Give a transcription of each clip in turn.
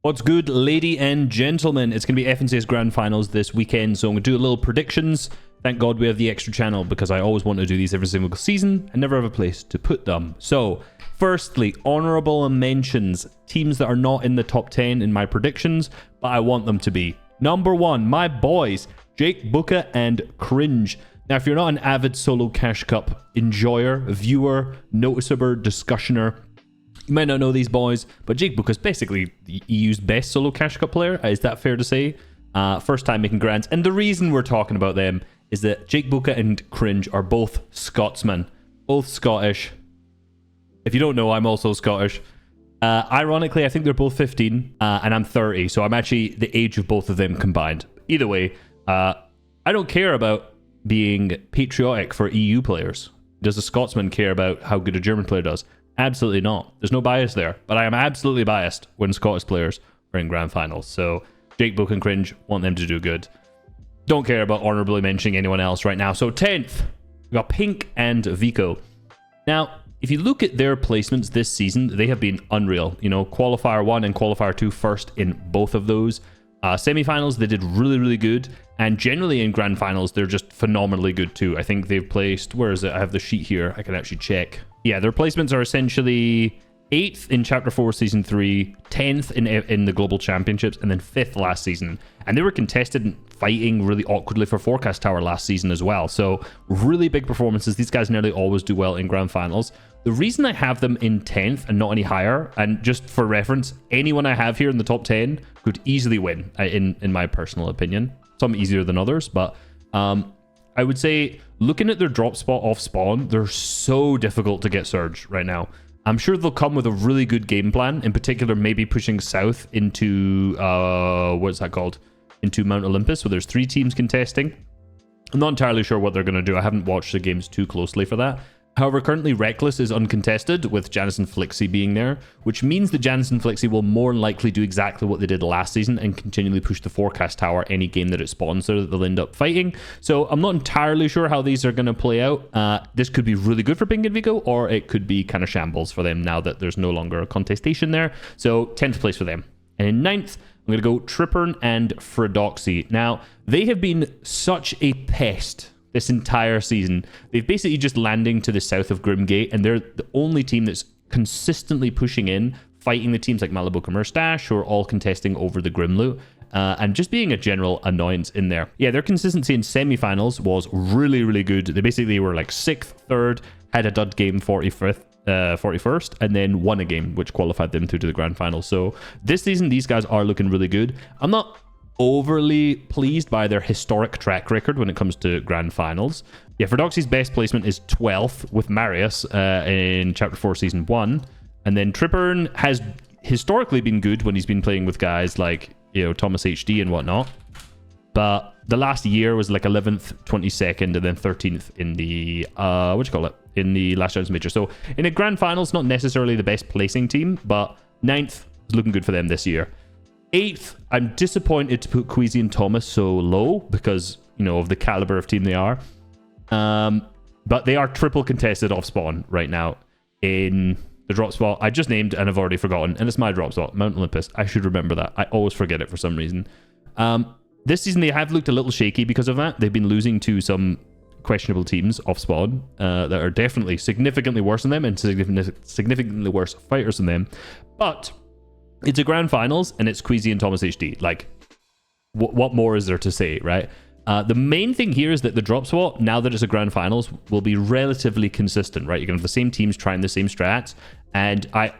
What's good, lady and gentlemen? It's going to be FNCS Grand Finals this weekend, so I'm going to do a little predictions. Thank God we have the extra channel because I always want to do these every single season and never have a place to put them. So, firstly, honorable mentions. Teams that are not in the top 10 in my predictions, but I want them to be. Number 1, my boys, Jake Booker and Cringe. Now, if you're not an avid solo Cash Cup enjoyer, viewer, noticer, discussioner, you might not know these boys, but Jake Booker's basically the EU's best solo Cash Cup player. Is that fair to say? First time making grands. And the reason we're talking about them is that Jake Booker and Cringe are both Scotsmen. Both Scottish. If you don't know, I'm also Scottish. Ironically, I think they're both 15, and I'm 30, so I'm actually the age of both of them combined. Either way, I don't care about being patriotic for EU players. Does a Scotsman care about how good a German player does? Absolutely not. There's no bias there, but I am absolutely biased when Scottish players are in grand finals. So Jake Book and Cringe, want them to do good. Don't care about honorably mentioning anyone else right now. So 10th, we got Pink and Vico. Now, if you look at their placements this season, they have been unreal. You know, Qualifier 1 and Qualifier 2 first in both of those. Semi-finals, they did really, really good. And generally in grand finals, they're just phenomenally good too. I think they've placed, where is it? I have the sheet here. I can actually check. Yeah, their placements are essentially 8th in Chapter 4 Season 3, 10th in the Global Championships, and then 5th last season. And they were contested and fighting really awkwardly for Forecast Tower last season as well. So really big performances. These guys nearly always do well in grand finals. The reason I have them in 10th and not any higher, and just for reference, anyone I have here in the top 10 could easily win, in my personal opinion. Some easier than others, but I would say looking at their drop spot off spawn, they're so difficult to get Surge right now. I'm sure they'll come with a really good game plan, in particular maybe pushing south into, what's that called? Into Mount Olympus, where there's 3 teams contesting. I'm not entirely sure what they're going to do. I haven't watched the games too closely for that. However, currently Reckless is uncontested, with Janice and Flixy being there, which means that Janice and Flixy will more than likely do exactly what they did last season and continually push the Forecast Tower any game that it spawns so that they'll end up fighting. So I'm not entirely sure how these are going to play out. This could be really good for Pink and Vico, or it could be kind of shambles for them now that there's no longer a contestation there. So 10th place for them. And in 9th, I'm going to go Trippern and froxy. Now, they have been such a pest this entire season. They've basically just landing to the south of Grimgate, and they're the only team that's consistently pushing in, fighting the teams like MalukaMerach, who are all contesting over the Grim loot, and just being a general annoyance in there. Yeah, their consistency in semi-finals was really, really good. They basically were like 6th, 3rd, had a dud game 41st, and then won a game, which qualified them through to the grand final. So this season, these guys are looking really good. I'm not overly pleased by their historic track record when it comes to grand finals. Yeah, froxy's best placement is 12th with Marius in Chapter 4 Season 1. And then Trippern has historically been good when he's been playing with guys like, you know, Thomas HD and whatnot. But the last year was like 11th, 22nd, and then 13th in the, in the Last Chance Major. So in a grand finals, not necessarily the best placing team, but 9th is looking good for them this year. 8th, I'm disappointed to put Quesy and Thomas so low because, you know, of the caliber of team they are. But they are triple contested off spawn right now in the drop spot I just named and I've already forgotten. And it's my drop spot, Mount Olympus. I should remember that. I always forget it for some reason. This season, they have looked a little shaky because of that. They've been losing to some questionable teams off spawn that are definitely significantly worse than them and significantly worse fighters than them. But it's a grand finals, and it's Quesy and Thomas HD. Like, what more is there to say, right? The main thing here is that the drop spot, now that it's a grand finals, will be relatively consistent, right? You're going to have the same teams trying the same strats, and I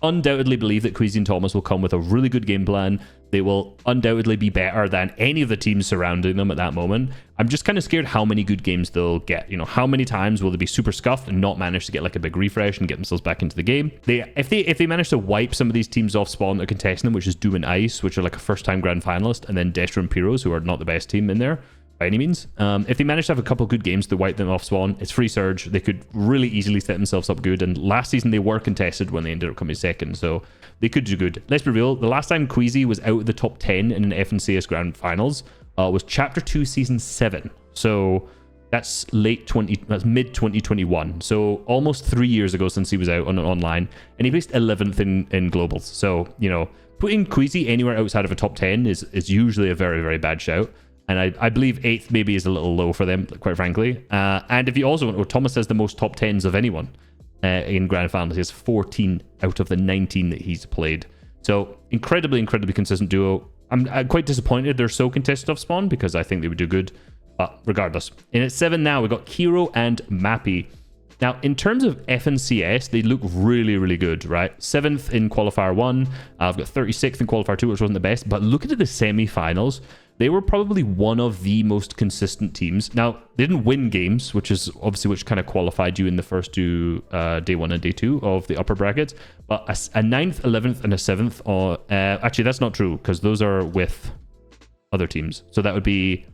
undoubtedly believe that Quesy and Thomas will come with a really good game plan. They will undoubtedly be better than any of the teams surrounding them at that moment. I'm just kind of scared how many good games they'll get. You know, how many times will they be super scuffed and not manage to get like a big refresh and get themselves back into the game? If they manage to wipe some of these teams off spawn that are contesting them, which is Doom and Ice, which are like a first-time grand finalist, and then Destra and Pyros, who are not the best team in there by any means. If they manage to have a couple good games to wipe them off spawn, it's free Surge. They could really easily set themselves up good. And last season, they were contested when they ended up coming second. So they could do good. Let's be real. The last time Quesy was out of the top 10 in an FNCS Grand Finals was Chapter 2 Season 7. So That's that's mid 2021. So almost 3 years ago since he was out on online, and he placed 11th in globals. So, you know, putting Quesy anywhere outside of a top 10 is usually a very, very bad shout. And I believe 8th maybe is a little low for them, quite frankly. And if you also want to, Thomas has the most top 10s of anyone in Grand Finals. He has 14 out of the 19 that he's played. So incredibly, incredibly consistent duo. I'm quite disappointed they're so contested off spawn because I think they would do good. But regardless, in at 7 now, we've got KIRO and Mappy. Now, in terms of FNCS, they look really, really good, right? 7th in Qualifier 1. I've got 36th in Qualifier 2, which wasn't the best. But look at the semi-finals. They were probably one of the most consistent teams. Now, they didn't win games, which is obviously which kind of qualified you in the first two, day 1 and day 2 of the upper brackets. But a 9th, 11th, and a 7th. Actually, that's not true, because those are with other teams. So that would be...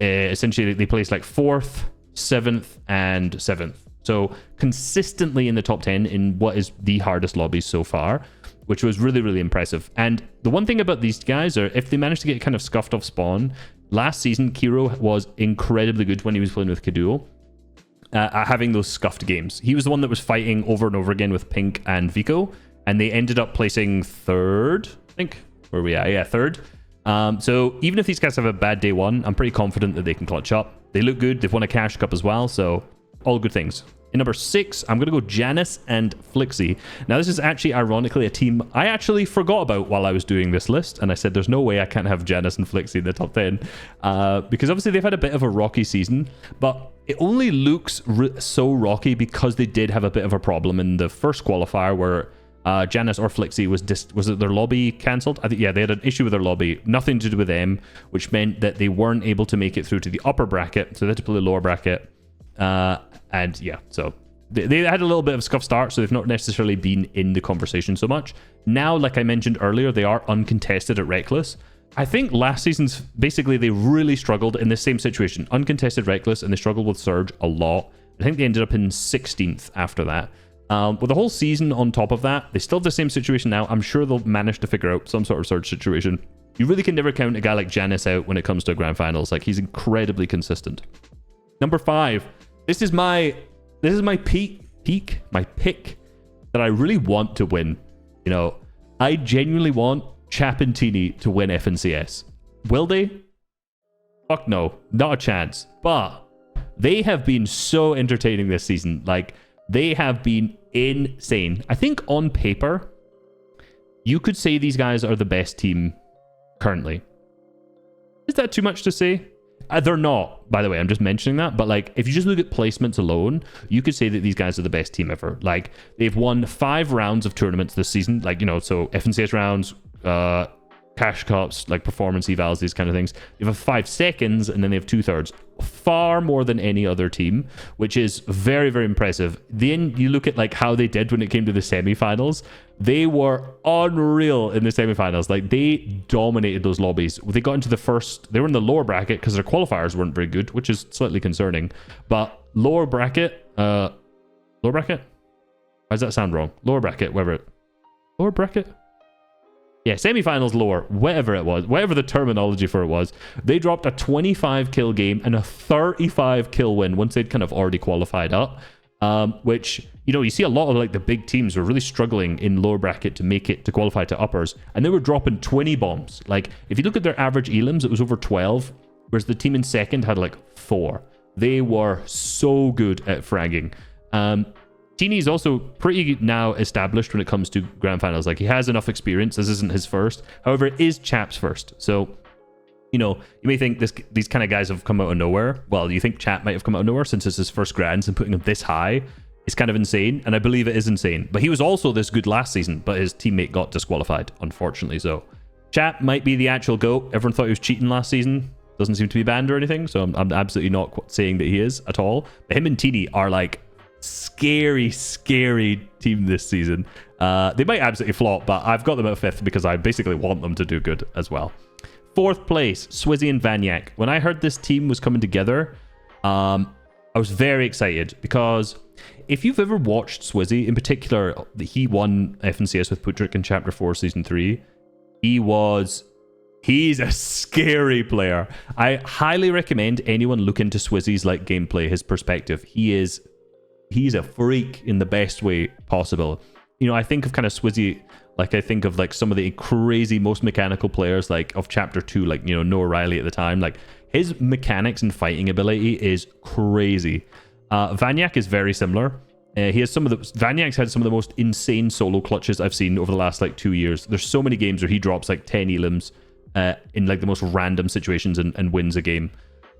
essentially, they placed like 4th, 7th, and 7th. So consistently in the top 10 in what is the hardest lobbies so far, which was really, really impressive. And the one thing about these guys are if they manage to get kind of scuffed off spawn, last season, KIRO was incredibly good when he was playing with Kaduo, at having those scuffed games. He was the one that was fighting over and over again with Pink and Vico, and they ended up placing 3rd, I think. Where are we at? Yeah, 3rd. So even if these guys have a bad day 1, I'm pretty confident that they can clutch up. They look good. They've won a cash cup as well, so all good things. In number 6, I'm going to go Janice and Flixy. Now, this is actually, ironically, a team I actually forgot about while I was doing this list, and I said there's no way I can't have Janice and Flixy in the top 10, because obviously they've had a bit of a rocky season, but it only looks so rocky because they did have a bit of a problem in the first qualifier where Janice or Flixy was it their lobby cancelled? I think, yeah, they had an issue with their lobby, nothing to do with them, which meant that they weren't able to make it through to the upper bracket, so they had to play the lower bracket. And yeah, so they had a little bit of a scuff start, so they've not necessarily been in the conversation so much. Now, like I mentioned earlier, they are uncontested at Reckless. I think last season's, basically, they really struggled in the same situation. Uncontested Reckless, and they struggled with Surge a lot. I think they ended up in 16th after that. With the whole season on top of that, they still have the same situation now. I'm sure they'll manage to figure out some sort of Surge situation. You really can never count a guy like Janice out when it comes to Grand Finals. Like, he's incredibly consistent. Number 5. This is my pick that I really want to win. You know, I genuinely want Chap and Teeny to win FNCS. Will they? Fuck no, not a chance. But they have been so entertaining this season. Like, they have been insane. I think on paper, you could say these guys are the best team currently. Is that too much to say? They're not, by the way. I'm just mentioning that. But, like, if you just look at placements alone, you could say that these guys are the best team ever. Like, they've won 5 rounds of tournaments this season. Like, you know, so FNCS rounds, cash cups, like performance evals, these kind of things. They have 5 seconds, and then they have 2/3. Far more than any other team, which is very, very impressive. Then you look at, like, how they did when it came to the semifinals. They were unreal in the semifinals. Like, they dominated those lobbies. They got into the first... They were in the lower bracket because their qualifiers weren't very good, which is slightly concerning. But lower bracket... Lower bracket? Why does that sound wrong? Lower bracket, whatever it... Lower bracket? Yeah, semifinals lower, whatever it was, whatever the terminology for it was. They dropped a 25 kill game and a 35 kill win once they'd kind of already qualified up. Which, you know, you see a lot of, like, the big teams were really struggling in lower bracket to make it to qualify to uppers, and they were dropping 20 bombs. Like, if you look at their average elims, it was over 12, whereas the team in second had like 4. They were so good at fragging. Teeny is also pretty now established when it comes to grand finals. Like, he has enough experience. This isn't his first. However, it is Chap's first. So, you know, you may think these kind of guys have come out of nowhere. Well, you think Chap might have come out of nowhere since it's his first grands, and putting him this high is kind of insane. And I believe it is insane. But he was also this good last season, but his teammate got disqualified, unfortunately. So Chap might be the actual GOAT. Everyone thought he was cheating last season. Doesn't seem to be banned or anything. So I'm absolutely not saying that he is at all. But him and Teeny are, like, scary team this season. They might absolutely flop, but I've got them at 5th because I basically want them to do good as well. 4th place, Swizzy and Vannak. When I heard this team was coming together, I was very excited because if you've ever watched Swizzy, in particular, he won FNCS with Putrick in Chapter 4 Season 3. He was He's a scary player. I highly recommend anyone look into Swizzy's like gameplay, his perspective. He's a freak in the best way possible. You know, I think of kind of Swizzy, like I think of like some of the crazy, most mechanical players like of Chapter 2, like, you know, Noah Riley at the time. Like his mechanics and fighting ability is crazy. Vannak is very similar. Vannak's had some of the most insane solo clutches I've seen over the last like 2 years. There's so many games where he drops like 10 elims in like the most random situations and wins a game.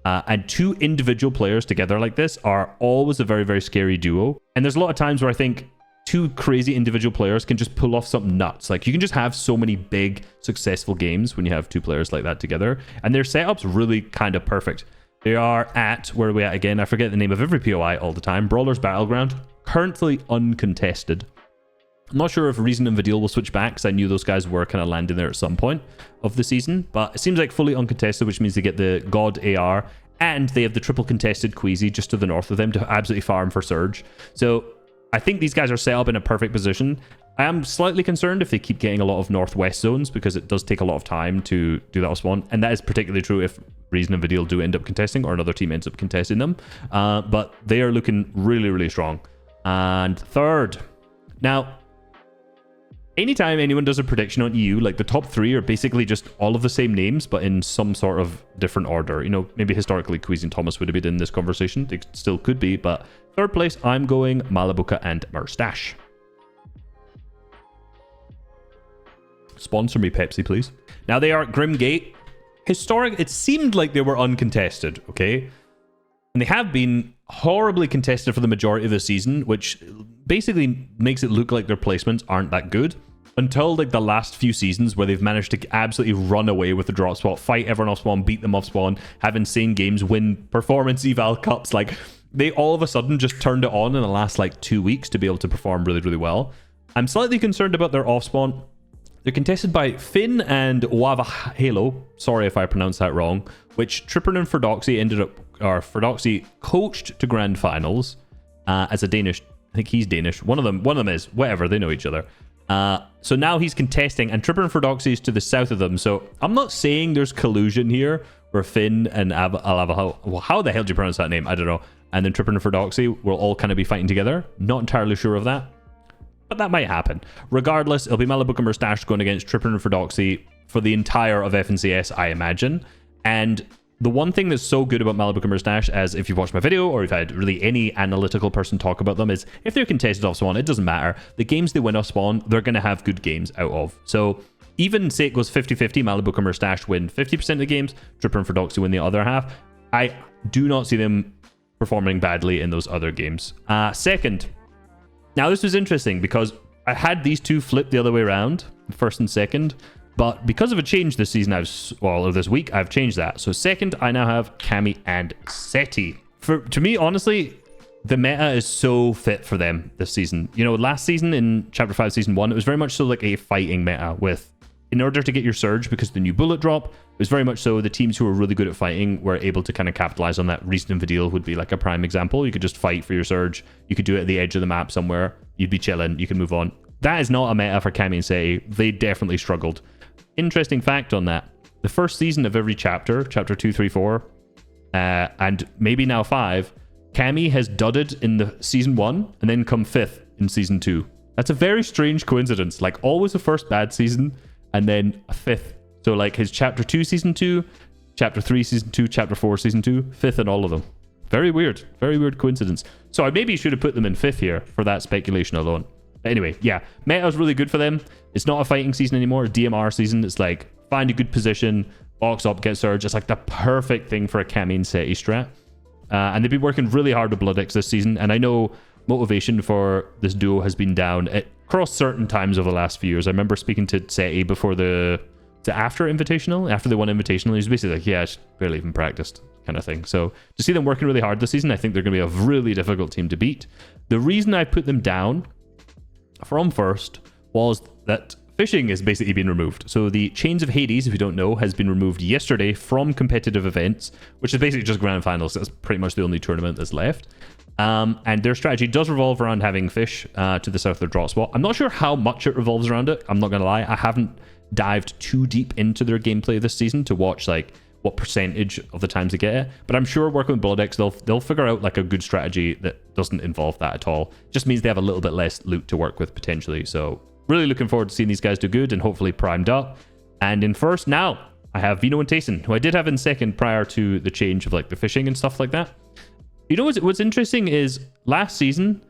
And two individual players together like this are always a very, very scary duo. And there's a lot of times where I think two crazy individual players can just pull off something nuts. Like you can just have so many big, successful games when you have two players like that together. And their setup's really kind of perfect. They are at, where are we at again? I forget the name of every POI all the time. Brawler's Battleground, currently uncontested. I'm not sure if Reason and Vidal will switch back, because I knew those guys were kind of landing there at some point of the season. But it seems like fully uncontested, which means they get the God AR, and they have the triple contested Quesy just to the north of them to absolutely farm for Surge. So I think these guys are set up in a perfect position. I am slightly concerned if they keep getting a lot of northwest zones, because it does take a lot of time to do that with spawn. And that is particularly true if Reason and Vidal do end up contesting, or another team ends up contesting them. But they are looking really, really strong. And third, now, anytime anyone does a prediction on EU, like the top three are basically just all of the same names, but in some sort of different order. You know, maybe historically Quesy and Thomas would have been in this conversation. They still could be, but third place, I'm going Malabuka and Merstash. Sponsor me, Pepsi, please. Now they are at Grimgate. Historic, it seemed like they were uncontested, okay? And they have been horribly contested for the majority of the season, which basically makes it look like their placements aren't that good. Until like the last few seasons where they've managed to absolutely run away with the drop spot, fight everyone off spawn, beat them off spawn, have insane games, win performance eval cups. Like they all of a sudden just turned it on in the last like 2 weeks to be able to perform really, really well. I'm slightly concerned about their off spawn. They're contested by Finn and Wava Halo. Sorry if I pronounced that wrong. Which Trippern and Froxy Froxy coached to grand finals as a Danish. I think he's Danish. One of them is. Whatever, they know each other. So now he's contesting, and Trippern and Froxy is to the south of them. So I'm not saying there's collusion here where Finn and how the hell do you pronounce that name? I don't know. And then Trippern and Froxy will all kind of be fighting together. Not entirely sure of that, but that might happen. Regardless, it'll be MalukaMerach going against Trippern and Froxy for the entire of FNCS, I imagine. And the one thing that's so good about MalukaMerach, as if you've watched my video or you've had really any analytical person talk about them, is if they're contested off spawn, it doesn't matter. The games they win off spawn, they're going to have good games out of. So even say it goes 50-50, MalukaMerach win 50% of the games, Trippern and Froxy win the other half. I do not see them performing badly in those other games. Second, now this was interesting because I had these two flip the other way around, first and second. But because of a change this season, this week, I've changed that. So second, I now have CammySetti. To me, honestly, the meta is so fit for them this season. You know, last season in Chapter 5, Season 1, it was very much so like a fighting meta with, in order to get your Surge, because the new bullet drop, it was very much so the teams who were really good at fighting were able to kind of capitalize on that. Reason and Vidal would be like a prime example. You could just fight for your Surge. You could do it at the edge of the map somewhere. You'd be chilling. You can move on. That is not a meta for CammySetti. They definitely struggled. Interesting fact on that. The first season of every chapter, Chapter 2, 3, 4, and maybe now 5, Cammy has dudded in the Season 1 and then come 5th in Season 2. That's a very strange coincidence. Like, always the first bad season and then a 5th. So, like, his Chapter 2, Season 2, Chapter 3, Season 2, Chapter 4, Season 2, 5th in all of them. Very weird. Very weird coincidence. So, I maybe should have put them in 5th here for that speculation alone. Anyway, yeah, meta is really good for them. It's not a fighting season anymore. It's DMR season. It's like, find a good position, box up, get Surge. It's like the perfect thing for a CammySetti strat. And they've been working really hard with BloodX this season. And I know motivation for this duo has been down across certain times over the last few years. I remember speaking to Setti before after Invitational. After they won Invitational, he was basically like, yeah, I barely even practiced kind of thing. So to see them working really hard this season, I think they're going to be a really difficult team to beat. The reason I put them down from first was that fishing has basically been removed. So the Chains of Hades, if you don't know, has been removed yesterday from competitive events, which is basically just grand finals. That's pretty much the only tournament that's left. And their strategy does revolve around having fish to the south of their drop spot. I'm not sure how much it revolves around it. I'm not going to lie. I haven't dived too deep into their gameplay this season to watch like what percentage of the times they get it. But I'm sure working with Blodex, they'll figure out like a good strategy that doesn't involve that at all. Just means they have a little bit less loot to work with potentially. So really looking forward to seeing these guys do good and hopefully primed up. And in first now, I have Veno and Tayson, who I did have in second prior to the change of like the fishing and stuff like that. You know what's interesting is last season,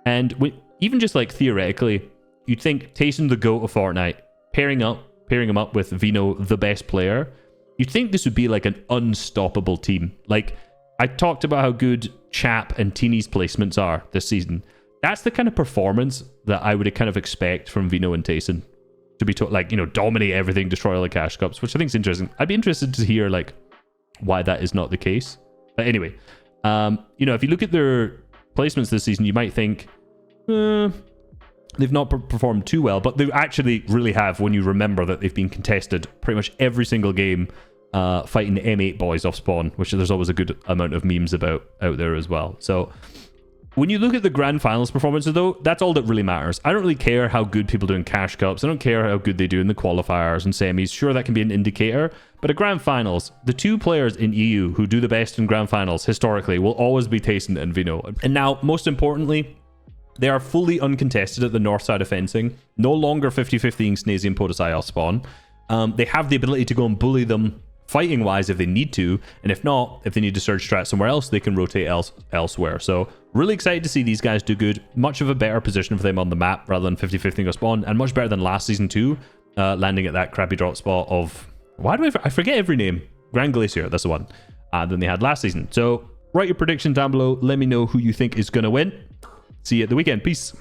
and even just like theoretically, you'd think Tayson the GOAT of Fortnite, pairing him up with Veno, the best player, you'd think this would be like an unstoppable team. Like, I talked about how good Chap and Teeny's placements are this season. That's the kind of performance that I would kind of expect from Veno and Tayson. To be like, you know, dominate everything, destroy all the cash cups, which I think is interesting. I'd be interested to hear like why that is not the case. But anyway, you know, if you look at their placements this season, you might think they've not performed too well, but they actually really have when you remember that they've been contested pretty much every single game fighting the M8 boys off spawn, which there's always a good amount of memes about out there as well. So when you look at the grand finals performances, though, that's all that really matters. I don't really care how good people do in cash cups. I don't care how good they do in the qualifiers and semis. Sure, that can be an indicator. But at grand finals, the two players in EU who do the best in grand finals historically will always be Tayson and Veno. And now, most importantly, they are fully uncontested at the north side of fencing. No longer 50-50ing Snazy and Podesai off spawn. They have the ability to go and bully them fighting wise if they need to, and if not, if they need to surge strat somewhere else, they can rotate elsewhere. So really excited to see these guys do good. Much of a better position for them on the map rather than 50-50ing a spawn, and much better than last season too, landing at that crappy drop spot of, why do I forget every name? Grand Glacier, that's the one, than they had last season. So write your predictions down below. Let me know who you think is going to win. See you at the weekend. Peace.